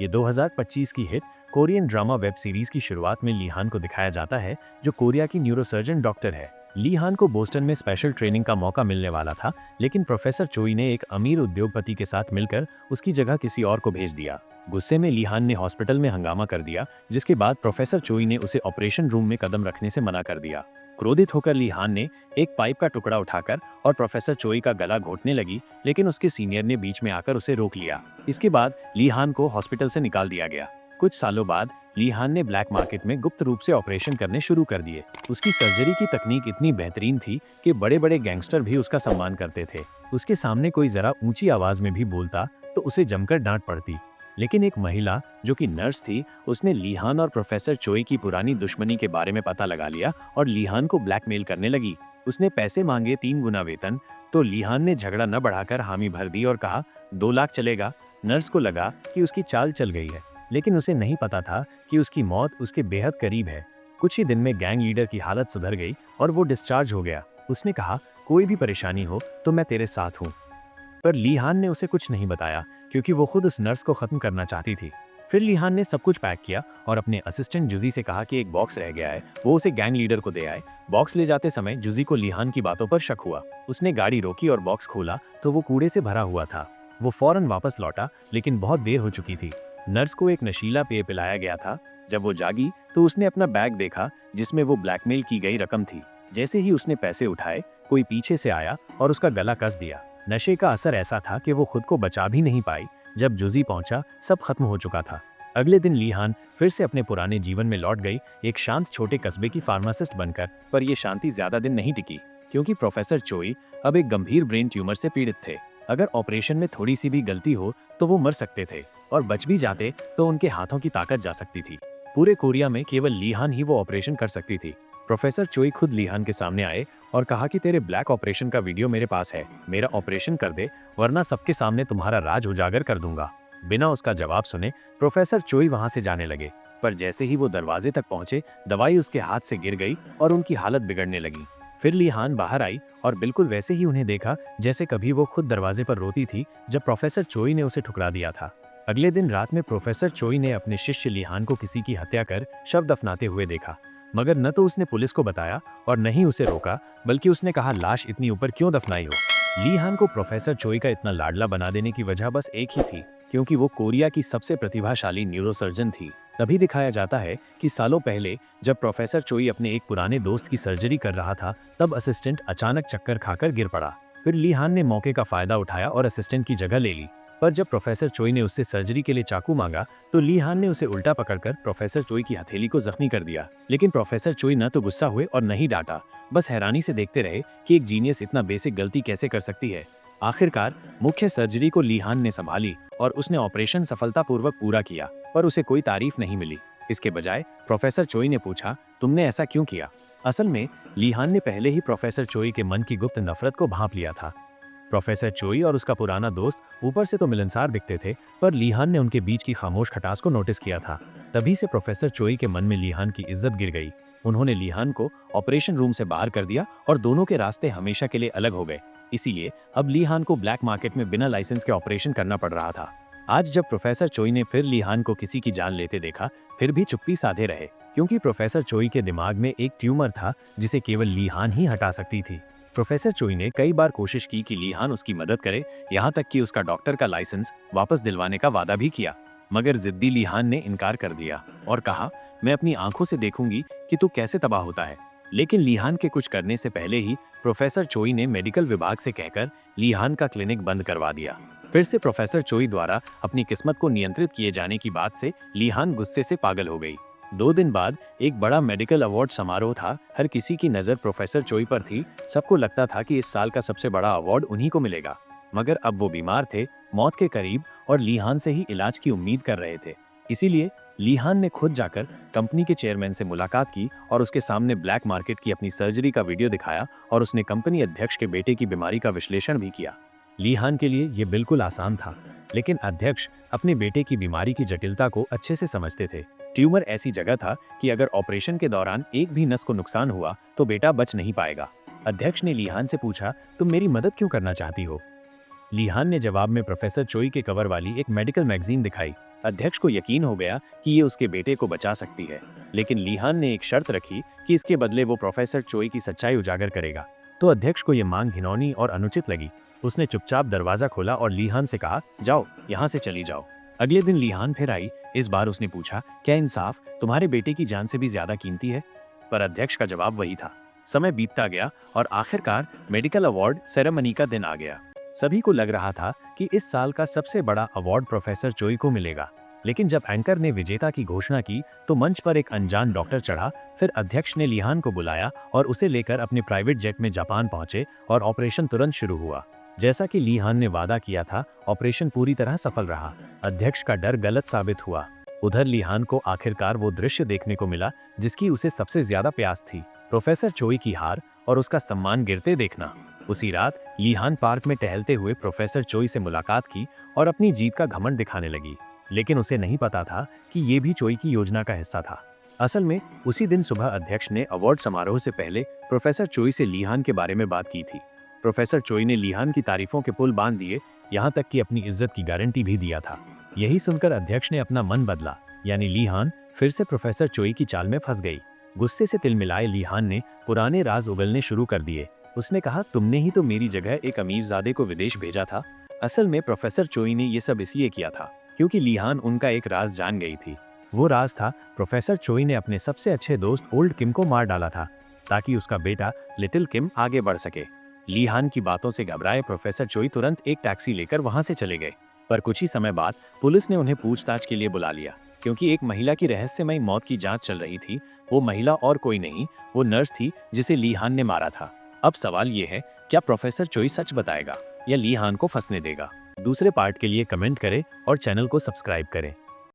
ये 2025 की hit Korean drama web series की शुरुआत में ली हान को दिखाया जाता है, जो कोरिया की न्यूरोसर्जन डॉक्टर है। ली हान को बोस्टन में स्पेशल ट्रेनिंग का मौका मिलने वाला था, लेकिन प्रोफेसर चोई ने एक अमीर उद्योगपति के साथ मिलकर उसकी जगह किसी और को भेज दिया। गुस्से में ली हान ने हॉस्पिटल में हंगामा कर दिया, जिसके बाद प्रोफेसर चोई ने उसे ऑपरेशन रूम में कदम रखने से मना कर दिया। क्रोधित होकर ली हान ने एक पाइप का टुकड़ा उठाकर और प्रोफेसर चोई का गला घोटने लगी, लेकिन उसके सीनियर ने बीच में आकर उसे रोक लिया। इसके बाद ली हान को हॉस्पिटल से निकाल दिया गया। कुछ सालों बाद ली हान ने ब्लैक मार्केट में गुप्त रूप से ऑपरेशन करने शुरू कर दिए। उसकी सर्जरी की तकनीक इतनी बेहतरीन थी कि बड़े बड़े गैंगस्टर भी उसका सम्मान करते थे। उसके सामने कोई जरा ऊंची आवाज में भी बोलता तो उसे जमकर डांट पड़ती। लेकिन एक महिला जो कि नर्स थी, उसने ली हान और प्रोफेसर चोई की पुरानी दुश्मनी के बारे में पता लगा लिया और ली हान को ब्लैकमेल करने लगी। उसने पैसे मांगे 3 गुना वेतन, तो ली हान ने झगड़ा न बढ़ाकर हामी भर दी और कहा 2 लाख चलेगा। नर्स को लगा कि उसकी चाल चल गई है, लेकिन उसे नहीं पता था कि उसकी मौत उसके बेहद करीब है। कुछ ही दिन में गैंग लीडर की हालत सुधर गई और वो डिस्चार्ज हो गया। उसने कहा, कोई भी परेशानी हो तो मैं तेरे साथ हूँ। पर ली हान ने उसे कुछ नहीं बताया, क्योंकि वो खुद उस नर्स को खत्म करना चाहती थी। फिर ली हान ने सब कुछ पैक किया और अपने असिस्टेंट जुजी से कहा कि एक बॉक्स रह गया है, वो उसे गैंग लीडर को दे आए। बॉक्स ले जाते समय जुजी को ली हान की बातों पर शक हुआ। उसने गाड़ी रोकी और बॉक्स खोला तो वो कूड़े से भरा हुआ था। वो फौरन वापस लौटा, लेकिन बहुत देर हो चुकी थी। नर्स को एक नशीला पेय पिलाया गया था। जब वो जागी तो उसने अपना बैग देखा, जिसमें वो ब्लैकमेल की गई रकम थी। जैसे ही उसने पैसे उठाए, कोई पीछे से आया और उसका गला कस दिया। नशे का असर ऐसा था कि वो खुद को बचा भी नहीं पाई। जब जुजी पहुंचा, सब खत्म हो चुका था। अगले दिन ली हान फिर से अपने पुराने जीवन में लौट गई, एक शांत छोटे कस्बे की फार्मासिस्ट बनकर। पर यह शांति ज्यादा दिन नहीं टिकी, क्योंकि प्रोफेसर चोई अब एक गंभीर ब्रेन ट्यूमर से पीड़ित थे। अगर ऑपरेशन में थोड़ी सी भी गलती हो तो वो मर सकते थे, और बच भी जाते तो उनके हाथों की ताकत जा सकती थी। पूरे कोरिया में केवल ली हान ही वो ऑपरेशन कर सकती थी। प्रोफेसर चोई खुद ली हान के सामने आए और कहा कि तेरे ब्लैक ऑपरेशन का वीडियो मेरे पास है, मेरा ऑपरेशन कर दे, वरना सबके सामने तुम्हारा राज उजागर कर दूंगा। बिना उसका जवाब सुने प्रोफेसर चोई वहां से जाने लगे। पर जैसे ही वो दरवाजे तक पहुंचे, दवाई उसके हाथ से गिर गई और उनकी हालत बिगड़ने लगी। फिर ली हान बाहर आई और बिल्कुल वैसे ही उन्हें देखा जैसे कभी वो खुद दरवाजे पर रोती थी जब प्रोफेसर चोई ने उसे ठुकरा दिया था। अगले दिन रात में प्रोफेसर चोई ने अपने शिष्य ली हान को किसी की हत्या कर शव दफनाते हुए देखा। मगर न तो उसने पुलिस को बताया और न ही उसे रोका, बल्कि उसने कहा, लाश इतनी ऊपर क्यों दफनाई हो। ली हान को प्रोफेसर चोई का इतना लाडला बना देने की वजह बस एक ही थी, क्योंकि वो कोरिया की सबसे प्रतिभाशाली न्यूरोसर्जन थी। तभी दिखाया जाता है कि सालों पहले जब प्रोफेसर चोई अपने एक पुराने दोस्त की सर्जरी कर रहा था, तब असिस्टेंट अचानक चक्कर खाकर गिर पड़ा। फिर ली हान ने मौके का फायदा उठाया और असिस्टेंट की जगह ले ली। पर जब प्रोफेसर चोई ने उससे सर्जरी के लिए चाकू मांगा, तो ली हान ने उसे उल्टा पकड़कर प्रोफेसर चोई की हथेली को जख्मी कर दिया। लेकिन प्रोफेसर चोई न तो गुस्सा हुए और न ही डांटा, बस हैरानी से देखते रहे कि एक जीनियस इतना बेसिक गलती कैसे कर सकती है। आखिरकार मुख्य सर्जरी को ली हान ने संभाली और उसने ऑपरेशन सफलतापूर्वक पूरा किया, पर उसे कोई तारीफ नहीं मिली। इसके बजाय प्रोफेसर चोई ने पूछा, तुमने ऐसा क्यों किया। असल में ली हान ने पहले ही प्रोफेसर चोई के मन की गुप्त नफरत को भांप लिया था। प्रोफेसर चोई और उसका पुराना दोस्त ऊपर से तो मिलनसार दिखते थे, पर ली हान ने उनके बीच की खामोश खटास को नोटिस किया था। तभी से प्रोफेसर चोई के मन में ली हान की इज्जत गिर गई। उन्होंने ली हान को ऑपरेशन रूम से बाहर कर दिया और दोनों के रास्ते हमेशा के लिए अलग हो गए। इसीलिए अब ली हान को ब्लैक मार्केट में बिना लाइसेंस के ऑपरेशन करना पड़ रहा था। आज जब प्रोफेसर चोई ने फिर ली हान को किसी की जान लेते देखा, फिर भी चुप्पी साधे रहे, क्योंकि प्रोफेसर चोई के दिमाग में एक ट्यूमर था जिसे केवल ली हान ही हटा सकती थी। प्रोफेसर चोई ने कई बार कोशिश की कि ली हान उसकी मदद करे, यहाँ तक कि उसका डॉक्टर का लाइसेंस वापस दिलवाने का वादा भी किया। मगर जिद्दी ली हान ने इनकार कर दिया और कहा, मैं अपनी आंखों से देखूंगी कि तू कैसे तबाह होता है। लेकिन ली हान के कुछ करने से पहले ही प्रोफेसर चोई ने मेडिकल विभाग से कहकर ली हान का क्लिनिक बंद करवा दिया। फिर से प्रोफेसर चोई द्वारा अपनी किस्मत को नियंत्रित किए जाने की बात से ली हान गुस्से से पागल हो गई। 2 दिन बाद एक बड़ा मेडिकल अवार्ड समारोह था। हर किसी की नज़र प्रोफेसर चोई पर थी। सबको लगता था कि इस साल का सबसे बड़ा अवार्ड उन्हीं को मिलेगा। मगर अब वो बीमार थे, मौत के करीब, और ली हान से ही इलाज की उम्मीद कर रहे थे। इसीलिए ली हान ने खुद जाकर कंपनी के चेयरमैन से मुलाकात की और उसके सामने ब्लैक मार्केट की अपनी सर्जरी का वीडियो दिखाया, और उसने कंपनी अध्यक्ष के बेटे की बीमारी का विश्लेषण भी किया। ली हान के लिए ये बिल्कुल आसान था, लेकिन अध्यक्ष अपने बेटे की बीमारी की जटिलता को अच्छे से समझते थे। ट्यूमर ऐसी जगह था कि अगर ऑपरेशन के दौरान एक भी नस को नुकसान हुआ तो बेटा बच नहीं पाएगा। अध्यक्ष ने ली हान से पूछा, तुम मेरी मदद क्यों करना चाहती हो। ली हान ने जवाब में प्रोफेसर चोई के कवर वाली एक मेडिकल मैगजीन दिखाई। अध्यक्ष को यकीन हो गया कि ये उसके बेटे को बचा सकती है, लेकिन लीहान ने एक शर्त रखी कि इसके बदले वो प्रोफेसर चोई की सच्चाई उजागर करेगा। तो अध्यक्ष को ये मांग घिनौनी और अनुचित लगी। उसने चुपचाप दरवाजा खोला और लीहान से कहा, जाओ, यहाँ से चली जाओ। अगले दिन लीहान फिर आई। इस बार उसने पूछा, क्या इंसाफ तुम्हारे बेटे की जान से भी ज्यादा कीमती है? पर अध्यक्ष का जवाब वही था। समय बीतता गया और आखिरकार मेडिकल अवार्ड सेरेमनी का दिन आ गया। सभी को लग रहा था कि इस साल का सबसे बड़ा अवार्ड प्रोफेसर चोई को मिलेगा, लेकिन जब एंकर ने विजेता की घोषणा की तो मंच पर एक अनजान डॉक्टर चढ़ा। फिर अध्यक्ष ने लीहान को बुलाया और उसे लेकर अपने प्राइवेट जेट में जापान पहुंचे और ऑपरेशन तुरंत शुरू हुआ। जैसा कि लीहान ने वादा किया था, ऑपरेशन पूरी तरह सफल रहा। अध्यक्ष का डर गलत साबित हुआ। उधर लीहान को आखिरकार वो दृश्य देखने को मिला जिसकी उसे सबसे ज्यादा प्यास थी, प्रोफेसर चोई की हार और उसका सम्मान गिरते देखना। उसी रात लीहान पार्क में टहलते हुए प्रोफेसर चोई से मुलाकात की और अपनी जीत का घमंड दिखाने लगी, लेकिन उसे नहीं पता था कि ये भी चोई की योजना का हिस्सा था। असल में उसी दिन सुबह अध्यक्ष ने अवार्ड समारोह से पहले प्रोफेसर चोई से लीहान के बारे में बात की थी। प्रोफेसर चोई ने लीहान की तारीफों के पुल बांध दिए, यहाँ तक कि अपनी इज्जत की गारंटी भी दिया था। यही सुनकर अध्यक्ष ने अपना मन बदला, यानी लीहान फिर से प्रोफेसर चोई की चाल में फंस गई। गुस्से से तिलमिलाए लीहान ने पुराने राज उगलने शुरू कर दिए। उसने कहा, तुमने ही तो मेरी जगह एक अमीरजादे को विदेश भेजा था। असल में प्रोफेसर चोई ने ये सब इसलिए किया था क्योंकि लीहान उनका एक राज जान गई थी। वो राज था, प्रोफेसर चोई ने अपने सबसे अच्छे दोस्त ओल्ड किम को मार डाला था ताकि उसका बेटा लिटिल किम आगे बढ़ सके। लीहान की बातों से घबराए प्रोफेसर चोई तुरंत एक टैक्सी लेकर वहां से चले गए। पर कुछ ही समय बाद पुलिस ने उन्हें पूछताछ के लिए बुला लिया, क्योंकि एक महिला की रहस्यमयी मौत की जांच चल रही थी। वो महिला और कोई नहीं, वो नर्स थी जिसे लीहान ने मारा था। अब सवाल ये है, क्या प्रोफेसर चोई सच बताएगा या लीहान को फंसने देगा? दूसरे पार्ट के लिए कमेंट करें और चैनल को सब्सक्राइब करें।